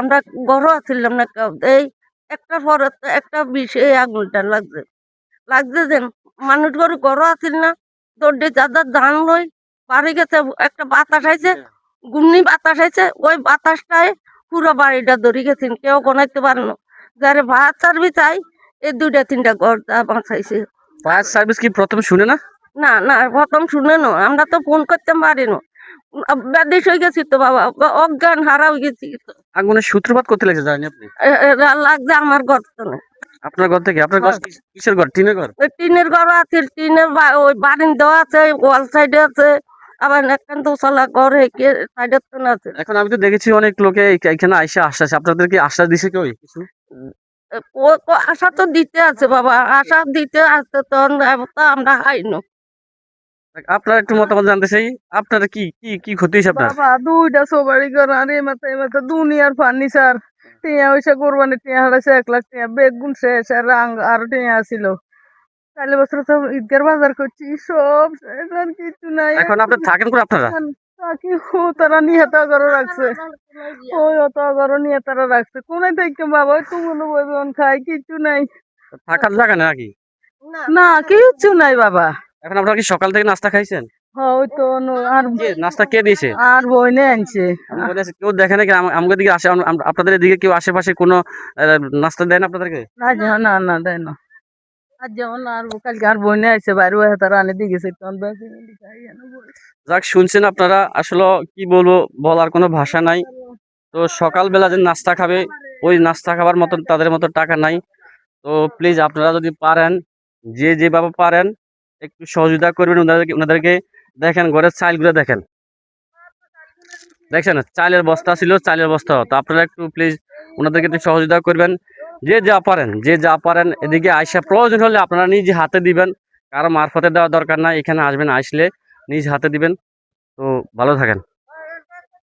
আমরা গরু আসছিলাম না কেউ, এই একটা পরে তো একটা বিষয়ে আগুনটা লাগছে যে মানুষ গরু গরু আসছিল না, দৌড়ে যাদের ধান লই বাড়ি গেছে, একটা বাতাস আইছে, গুমনি বাতাস আইছে, ওই বাতাসটায় পুরো বাড়িটা ধরে গেছেন, কেউ গনাইতে পারে না। যারে ভাত সার্ভিস চাই এই 2-3টা ঘর বাঁচাইছে। ফায়ার সার্ভিস কি প্রথমে শুনে না? না না, প্রথম শুনে না, আমরা তো ফোন করতে পারি না, ব্যাধিস হয়ে গেছি তো বাবা, অজ্ঞান হারা হয়ে গেছি। আগুনের সূত্রপাত করতে লেগেছে জানেন আপনি? লাগছে আমার ঘর তো না। আপনার ঘর থেকে? আপনার ঘর কিসের ঘর? টিনের ঘর? টিনের ঘর আছে, টিনের ওই বারিন্দা আছে, ওয়াল সাইডে আছে, আবার একখান দোতলা ঘর সাইডে তো আছে। এখন আমি তো দেখেছি অনেক লোকে এখানে আইসা আশ্বাস, আপনাদেরকে আশ্বাস দিছে কেউ কিছু? আশা তো দিতে আছে বাবা, আশা দিতে আছে, তো আমরা হাইনো। আপনার একটু মতামত জানতে চাই, আপনার কি কি কি ক্ষতি হয়েছে আপনার? বাবা 2টা সবারই ঘর, আর এই মাথা দুনিয়ার ফার্নিচার, টিয়া হয়েছে কোরবানি, টিয়া হারাইছে 1 লাখ টিয়া, বেগুন শেষ, আর আর টিয়া আসিল। 4 বছর তো ঈদগার বাজার করছি, সব শেষ, আর কিছু নাই। এখন আপনার থাকেন করে আপনারা? তাকে তারা নিয়ে তাগরও রাখছে, ওই তাগরও নিয়ে তারা রাখছে, কোনে থেকে বাবা ওই তুমুলো বইবন খাই, কিছু নাই, থাকার জায়গা না নাকি? না কিছু নাই বাবা। এখন আপনারা কি সকাল থেকে নাস্তা খাইছেন? ওই তো আর নাস্তা কে দিয়েছে? আর বইনে আনছে। কেউ দেখে নাকি আমাদের দিকে আসে? আপনাদের দিকে কেউ আশেপাশে কোনো নাস্তা দেয় না আপনাদেরকে? না না না দেয় না। আর যেমন আর কালকে আর বইনে আছে বাইরে তারা আনে দিয়ে গেছে, যাক, শুনছেন আপনারা, আসলে কি বলবো, বলার কোনো ভাষা নাই। তো সকালবেলা যে নাস্তা খাবে, ওই নাস্তা খাবার মতন তাদের মতো টাকা নাই। তো প্লিজ আপনারা যদি পারেন, যে যেভাবে পারেন একটু সহযোগিতা করবেন ওনাদেরকে। দেখেন ঘরের চাইলগুলো দেখেন, দেখছেন চালের বস্তা ছিল, চালের বস্তা। তো আপনারা একটু প্লিজ ওনাদেরকে একটু সহযোগিতা করবেন, যে যা পারেন। এদিকে আইসা প্রয়োজন হলে আপনারা নিজ হাতে দিবেন, কারো মারফতে দেওয়া দরকার নাই, এখানে আসবেন, আসলে নিজ হাতে দিবেন। তো ভালো থাকেন।